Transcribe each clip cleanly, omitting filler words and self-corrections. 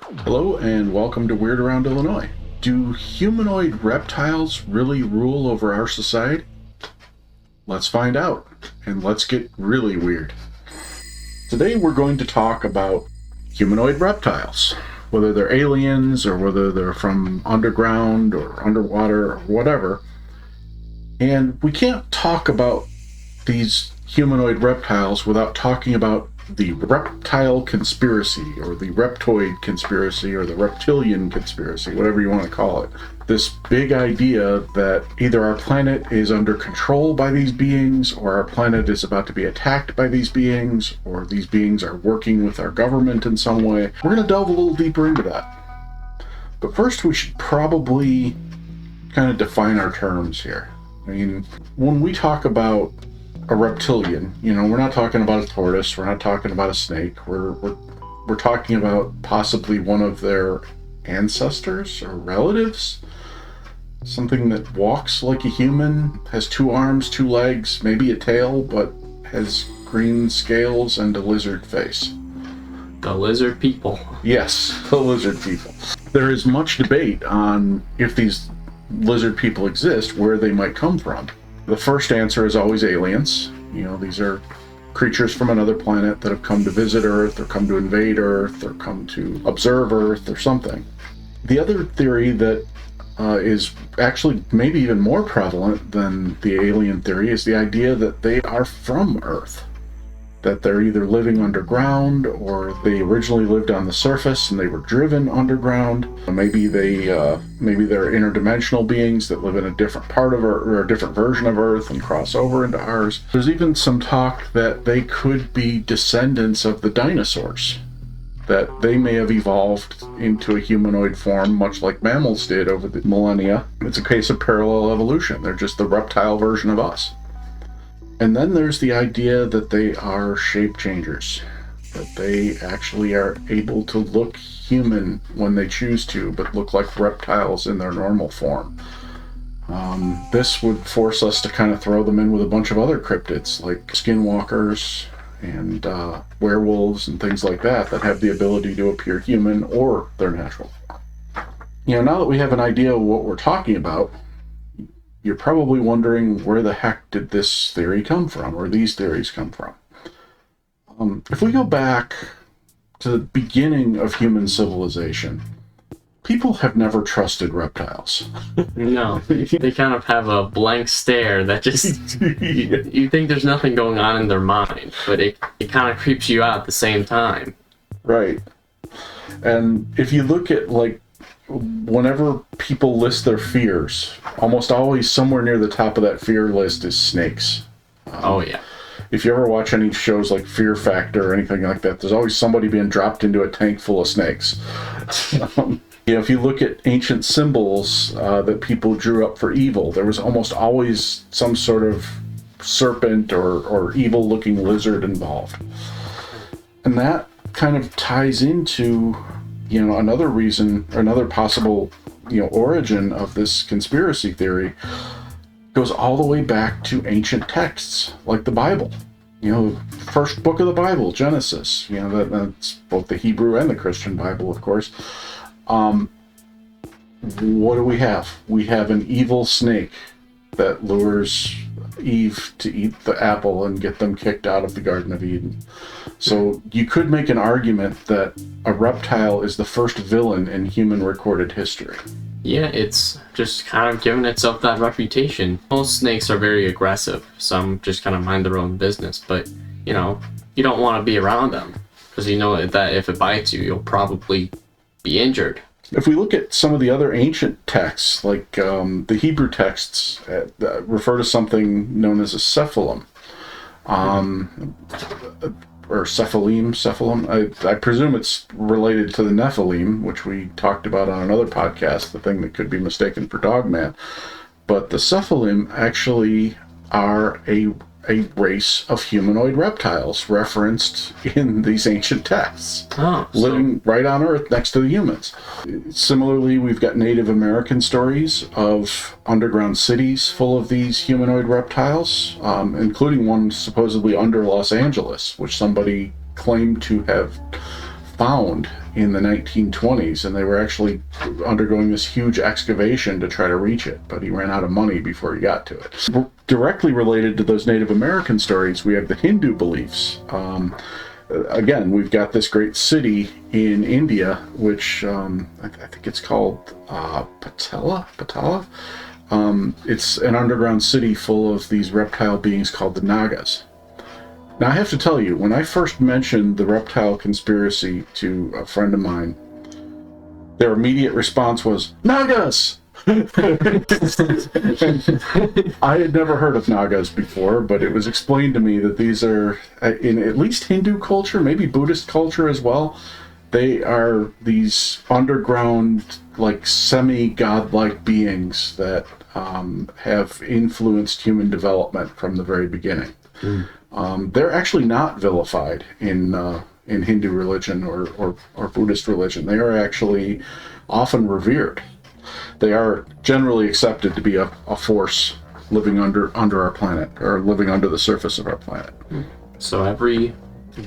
Hello and welcome to Weird Around Illinois. Do humanoid reptiles really rule over our society? Let's find out, and let's get really weird. Today we're going to talk about humanoid reptiles, whether they're aliens or whether they're from underground or underwater or whatever. And we can't talk about these humanoid reptiles without talking about the reptile conspiracy, or the reptoid conspiracy, or the reptilian conspiracy, whatever you want to call it. This big idea that either our planet is under control by these beings, or our planet is about to be attacked by these beings, or these beings are working with our government in some way. We're going to delve a little deeper into that. But first, we should probably kind of define our terms here. I mean, when we talk about a reptilian, we're not talking about a tortoise, we're not talking about a snake, we're talking about possibly one of their ancestors or relatives, something that walks like a human, has 2 arms, 2 legs, maybe a tail, but has green scales and a lizard face. The lizard people. Yes, the lizard people. There is much debate on if these lizard people exist, where they might come from. The first answer is always aliens. These are creatures from another planet that have come to visit Earth, or come to invade Earth, or come to observe Earth, or something. The other theory that is actually maybe even more prevalent than the alien theory is the idea that they are from Earth. That they're either living underground, or they originally lived on the surface and they were driven underground. Maybe they're interdimensional beings that live in a different part of Earth, or a different version of Earth, and cross over into ours. There's even some talk that they could be descendants of the dinosaurs, that they may have evolved into a humanoid form much like mammals did over the millennia. It's a case of parallel evolution. They're just the reptile version of us. And then there's the idea that they are shape changers, that they actually are able to look human when they choose to, but look like reptiles in their normal form. This would force us to kind of throw them in with a bunch of other cryptids, like skinwalkers and werewolves and things like that have the ability to appear human or their natural form. Now that we have an idea of what we're talking about, you're probably wondering, where the heck did this theory come from, or these theories come from? If we go back to the beginning of human civilization, people have never trusted reptiles. No, they kind of have a blank stare that just, you think there's nothing going on in their mind, but it kind of creeps you out at the same time. Right. And if you look at, whenever people list their fears, almost always somewhere near the top of that fear list is snakes. Oh, yeah. If you ever watch any shows like Fear Factor or anything like that, there's always somebody being dropped into a tank full of snakes. If you look at ancient symbols that people drew up for evil, there was almost always some sort of serpent or evil-looking lizard involved. And that kind of ties into another reason, or another possible, origin of this conspiracy theory goes all the way back to ancient texts, like the Bible. The first book of the Bible, Genesis. That's both the Hebrew and the Christian Bible, of course. What do we have? We have an evil snake that lures Eve to eat the apple and get them kicked out of the Garden of Eden. So you could make an argument that a reptile is the first villain in human recorded history. Yeah, it's just kind of given itself that reputation. Most snakes are very aggressive. Some just kind of mind their own business, but you don't want to be around them, because you know that if it bites you, you'll probably be injured. If we look at some of the other ancient texts, like the Hebrew texts refer to something known as a cephalum, or cephalum. I presume it's related to the Nephilim, which we talked about on another podcast, the thing that could be mistaken for dogman. But the cephalum actually are a race of humanoid reptiles referenced in these ancient texts, living right on Earth next to the humans. Similarly, we've got Native American stories of underground cities full of these humanoid reptiles, including one supposedly under Los Angeles, which somebody claimed to have found in the 1920s, and they were actually undergoing this huge excavation to try to reach it, but he ran out of money before he got to it. Directly related to those Native American stories, we have the Hindu beliefs. Again, we've got this great city in India, which I think it's called Patala. It's an underground city full of these reptile beings called the Nagas. Now, I have to tell you, when I first mentioned the reptile conspiracy to a friend of mine, their immediate response was, Nagas! I had never heard of Nagas before, but it was explained to me that these are, in at least Hindu culture, maybe Buddhist culture as well, they are these underground, like semi-godlike beings that have influenced human development from the very beginning. They're actually not vilified in Hindu religion or Buddhist religion. They are actually often revered. They are generally accepted to be a force living under our planet, or living under the surface of our planet. So every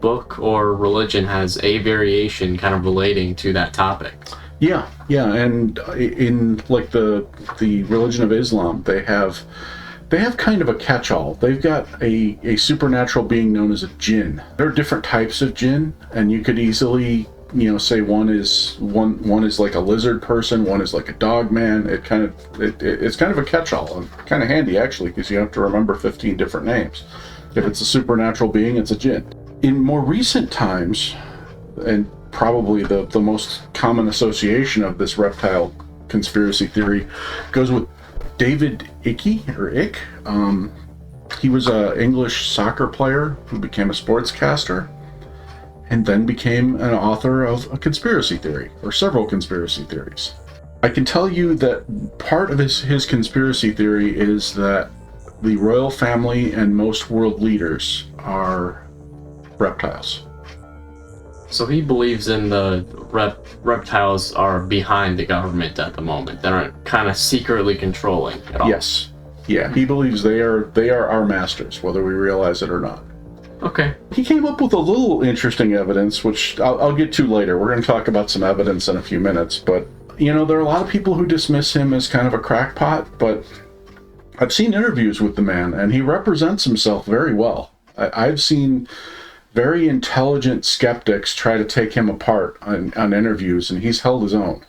book or religion has a variation kind of relating to that topic. Yeah, and in like the religion of Islam, they have kind of a catch-all. They've got a supernatural being known as a jinn. There are different types of jinn, and you could easily, say one is like a lizard person, one is like a dogman. It's kind of a catch-all, kind of handy actually, because you have to remember 15 different names. If it's a supernatural being, it's a jinn. In more recent times, and probably the most common association of this reptile conspiracy theory goes with David Icke. He was an English soccer player who became a sportscaster and then became an author of a conspiracy theory, or several conspiracy theories. I can tell you that part of his conspiracy theory is that the royal family and most world leaders are reptiles. So he believes in the reptiles are behind the government at the moment. They're kind of secretly controlling it all. Yes. Yeah, he believes they are our masters, whether we realize it or not. Okay. He came up with a little interesting evidence, which I'll get to later. We're going to talk about some evidence in a few minutes, but there are a lot of people who dismiss him as kind of a crackpot, but I've seen interviews with the man, and he represents himself very well. I've seen very intelligent skeptics try to take him apart on interviews, and he's held his own.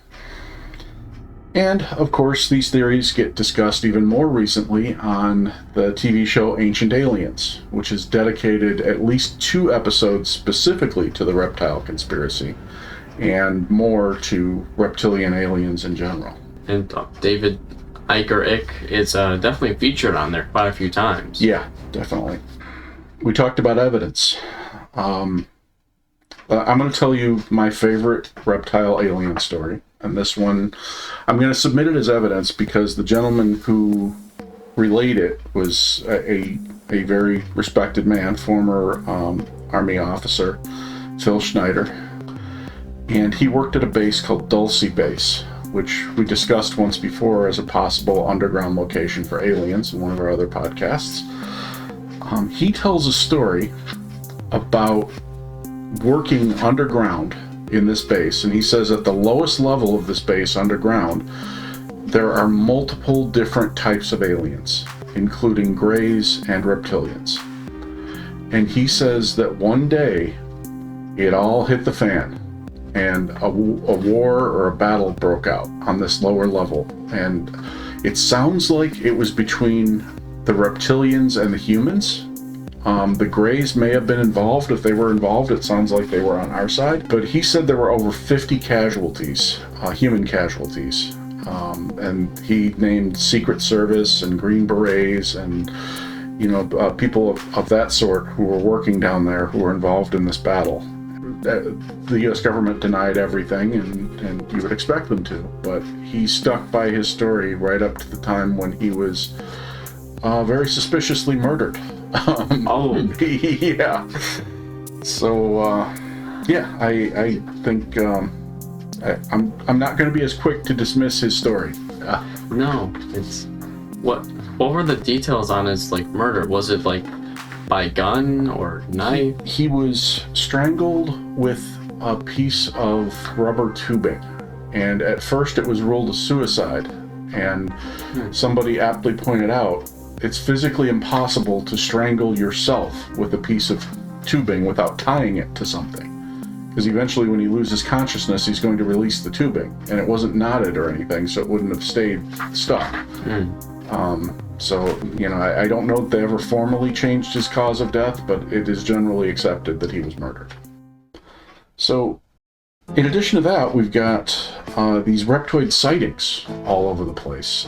And, of course, these theories get discussed even more recently on the TV show Ancient Aliens, which has dedicated at least 2 episodes specifically to the reptile conspiracy, and more to reptilian aliens in general. And David Icke is definitely featured on there quite a few times. Yeah, definitely. We talked about evidence. I'm going to tell you my favorite reptile alien story. And this one, I'm going to submit it as evidence because the gentleman who relayed it was a very respected man, former Army officer, Phil Schneider. And he worked at a base called Dulce Base, which we discussed once before as a possible underground location for aliens in one of our other podcasts. He tells a story about working underground in this base, and he says at the lowest level of this base underground there are multiple different types of aliens, including greys and reptilians. And he says that one day it all hit the fan and a war or a battle broke out on this lower level, and it sounds like it was between the reptilians and the humans. The Greys may have been involved. If they were involved, it sounds like they were on our side. But he said there were over 50 casualties, human casualties. And he named Secret Service and Green Berets and, people of that sort who were working down there who were involved in this battle. The U.S. government denied everything, and you would expect them to. But he stuck by his story right up to the time when he was very suspiciously murdered. Yeah. So, I think I'm not going to be as quick to dismiss his story. No, it's what were the details on his murder? Was it by gun or knife? He was strangled with a piece of rubber tubing, and at first it was ruled a suicide, and somebody aptly pointed out it's physically impossible to strangle yourself with a piece of tubing without tying it to something, because eventually when he loses consciousness he's going to release the tubing, and it wasn't knotted or anything, so it wouldn't have stayed stuck. So, I don't know if they ever formally changed his cause of death, but it is generally accepted that he was murdered. So, in addition to that, we've got these reptoid sightings all over the place.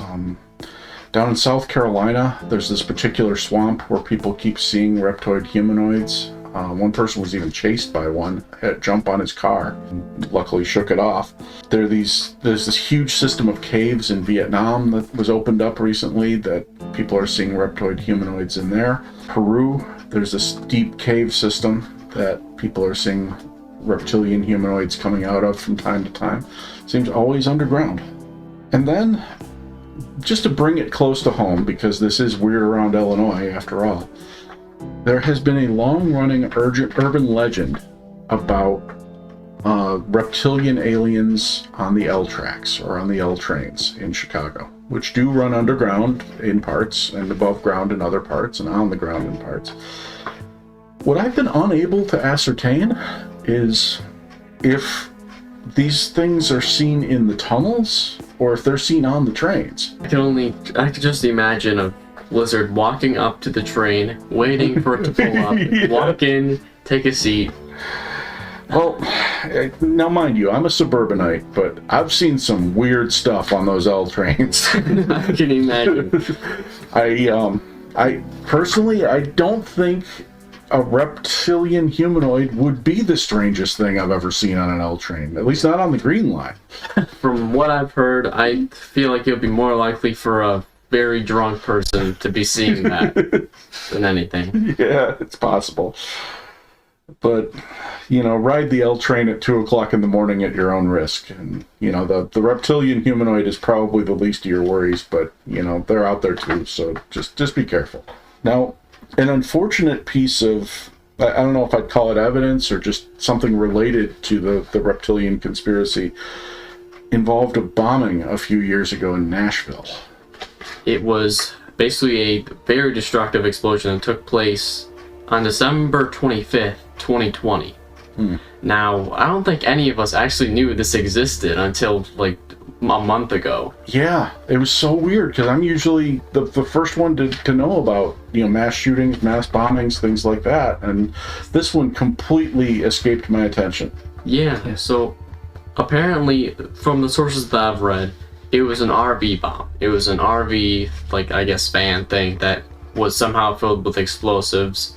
Down in South Carolina, there's this particular swamp where people keep seeing reptoid humanoids. One person was even chased by one, had jump on his car, and luckily shook it off. There's this huge system of caves in Vietnam that was opened up recently that people are seeing reptoid humanoids in there. Peru, there's this deep cave system that people are seeing reptilian humanoids coming out of from time to time. Seems always underground. And then, just to bring it close to home, because this is weird around Illinois after all, there has been a long-running urban legend about reptilian aliens on the L tracks, or on the L trains in Chicago, which do run underground in parts, and above ground in other parts, and on the ground in parts. What I've been unable to ascertain is if these things are seen in the tunnels, or if they're seen on the trains. I could just imagine a lizard walking up to the train, waiting for it to pull up, Yeah. walk in, take a seat. Well, now mind you, I'm a suburbanite, but I've seen some weird stuff on those L trains. I can imagine. I personally, I don't think a reptilian humanoid would be the strangest thing I've ever seen on an L train, at least not on the Green Line. From what I've heard, I feel like it would be more likely for a very drunk person to be seeing that than anything. Yeah, it's possible. But, ride the L train at 2 o'clock in the morning at your own risk. And, the reptilian humanoid is probably the least of your worries, but, they're out there too, so just be careful. Now, an unfortunate piece of, I don't know if I'd call it evidence or just something related to the Reptilian Conspiracy, involved a bombing a few years ago in Nashville. It was basically a very destructive explosion that took place on December 25th, 2020. Now, I don't think any of us actually knew this existed until like a month ago. Yeah, it was so weird because I'm usually the first one to know about, mass shootings, mass bombings, things like that. And this one completely escaped my attention. Yeah, so apparently from the sources that I've read, it was an RV bomb. It was an RV, van thing that was somehow filled with explosives,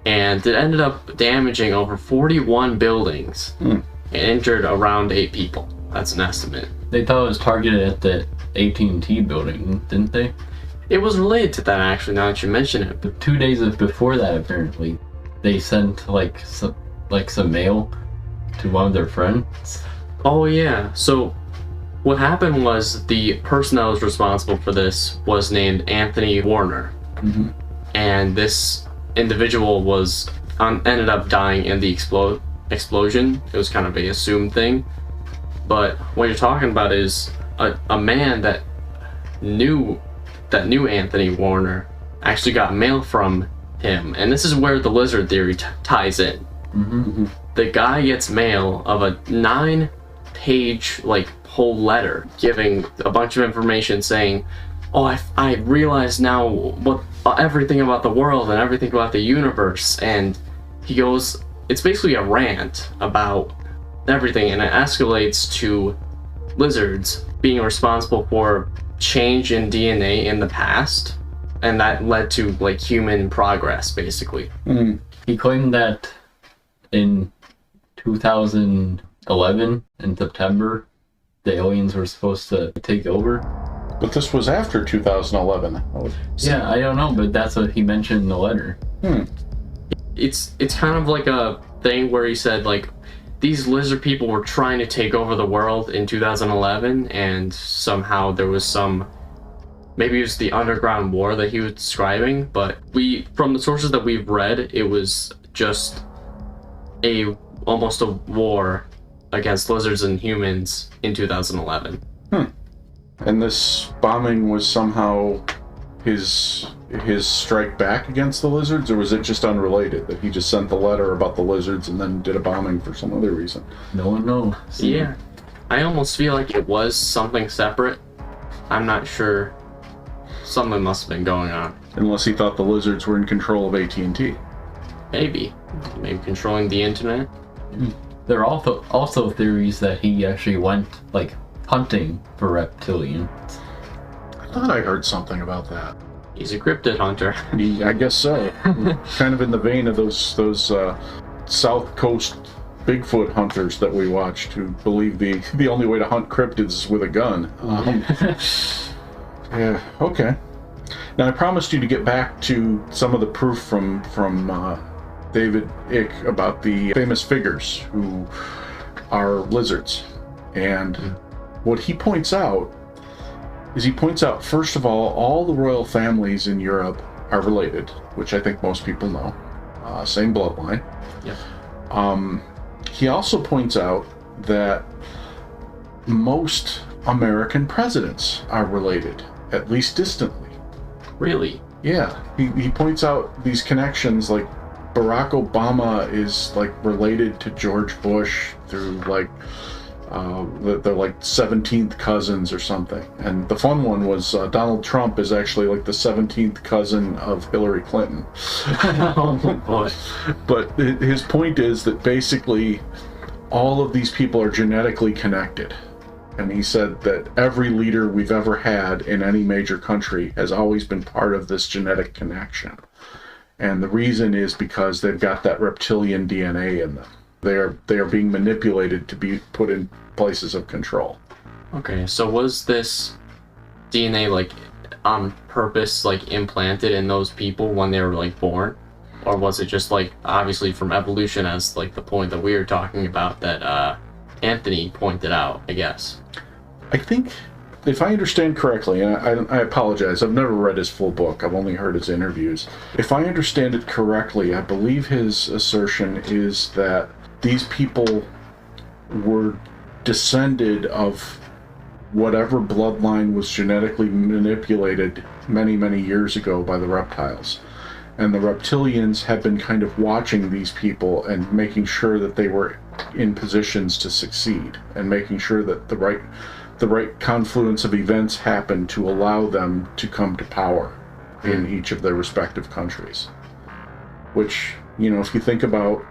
and it ended up damaging over 41 buildings and injured around 8 people. That's an estimate. They thought it was targeted at the AT&T building, didn't they? It was related to that, actually, now that you mention it. But 2 days before that, apparently, they sent some mail to one of their friends. Oh yeah, so what happened was the person that was responsible for this was named Anthony Warner. And this individual ended up dying in the explosion. It was kind of a assumed thing. But what you're talking about is a man that knew Anthony Warner actually got mail from him. And this is where the lizard theory ties in. The guy gets mail of a 9-page whole letter giving a bunch of information saying, I realize now everything about the world and everything about the universe. And he goes, it's basically a rant about everything, and it escalates to lizards being responsible for change in DNA in the past, and that led to human progress, basically. He claimed that in 2011, in September, the aliens were supposed to take over. But this was after 2011. Yeah, I don't know, but that's what he mentioned in the letter. It's kind of like a thing where he said these lizard people were trying to take over the world in 2011, and somehow there was maybe it was the underground war that he was describing, but from the sources that we've read, it was just a almost a war against lizards and humans in 2011. And this bombing was somehow his strike back against the lizards, or was it just unrelated, that he just sent the letter about the lizards and then did a bombing for some other reason? No one knows. Yeah, I almost feel like it was something separate. I'm not sure. Something must have been going on. Unless he thought the lizards were in control of AT&T. Maybe controlling the internet. There are also theories that he actually went like hunting for reptilians. I thought I heard something about that. He's a cryptid hunter. I guess so. Kind of in the vein of those South Coast Bigfoot hunters that we watched, who believe the only way to hunt cryptids is with a gun. Yeah. Okay. Now I promised you to get back to some of the proof from David Icke about the famous figures who are lizards, and what he points out is first of all the royal families in Europe are related, which I think most people know, same bloodline. Yeah. He also points out that most American presidents are related, at least distantly. Really? Yeah, he points out these connections, like Barack Obama is like related to George Bush through like they're like 17th cousins or something. And the fun one was Donald Trump is actually like the 17th cousin of Hillary Clinton. Oh boy. But his point is that basically all of these people are genetically connected. And he said that every leader we've ever had in any major country has always been part of this genetic connection. And the reason is because they've got that reptilian DNA in them. They are being manipulated to be put in places of control. Okay, so was this DNA like on purpose like implanted in those people when they were like born? Or was it just like obviously from evolution, as like the point that we were talking about that Anthony pointed out, I guess? I think, if I understand correctly, and I apologize, I've never read his full book, I've only heard his interviews. If I understand it correctly, I believe his assertion is that these people were descended of whatever bloodline was genetically manipulated many, many years ago by the reptiles. And the reptilians have been kind of watching these people and making sure that they were in positions to succeed, and making sure that the right confluence of events happened to allow them to come to power in each of their respective countries. Which, if you think about,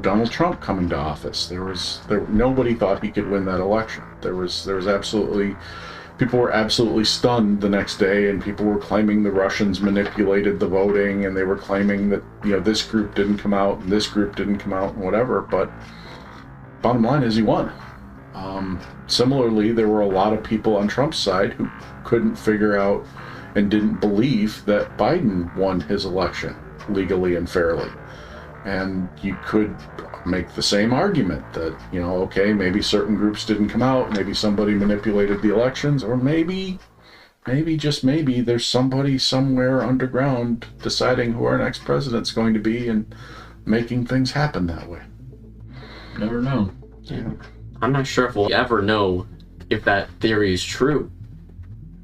Donald Trump coming to office, nobody thought he could win that election. There was absolutely, people were absolutely stunned the next day, and people were claiming the Russians manipulated the voting, and they were claiming that, this group didn't come out and this group didn't come out and whatever, but bottom line is he won. Similarly, there were a lot of people on Trump's side who couldn't figure out and didn't believe that Biden won his election legally and fairly. And you could make the same argument that, okay, maybe certain groups didn't come out, maybe somebody manipulated the elections, or maybe, just maybe, there's somebody somewhere underground deciding who our next president's going to be and making things happen that way. Never know. Yeah. I'm not sure if we'll ever know if that theory is true.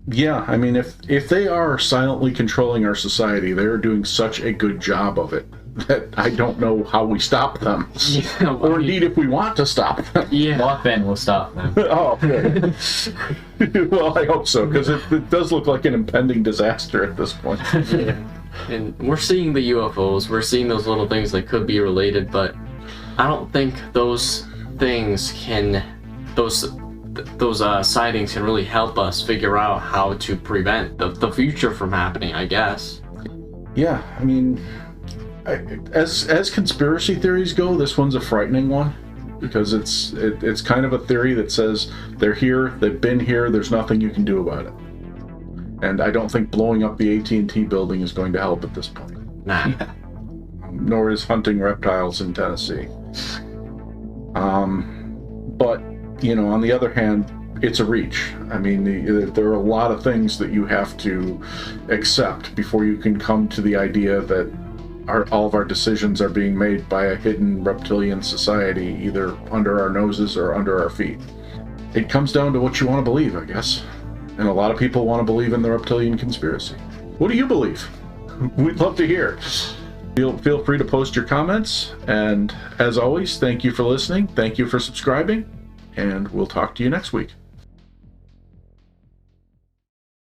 Yeah, I mean, if they are silently controlling our society, they are doing such a good job of it that I don't know how we stop them. Yeah, or indeed if we want to stop them. Yeah. Mothman will stop them. Oh, okay. Well, I hope so, because it does look like an impending disaster at this point. Yeah. And we're seeing the UFOs, we're seeing those little things that could be related, but I don't think those things those sightings can really help us figure out how to prevent the future from happening, I guess. Yeah, I mean, as conspiracy theories go, this one's a frightening one, because it's kind of a theory that says they're here, they've been here, there's nothing you can do about it. And I don't think blowing up the AT&T building is going to help at this point. Nah. Nor is hunting reptiles in Tennessee. But, on the other hand, it's a reach. I mean, there are a lot of things that you have to accept before you can come to the idea that all of our decisions are being made by a hidden reptilian society, either under our noses or under our feet. It comes down to what you want to believe, I guess. And a lot of people want to believe in the Reptilian Conspiracy. What do you believe? We'd love to hear. Feel free to post your comments. And as always, thank you for listening. Thank you for subscribing. And we'll talk to you next week.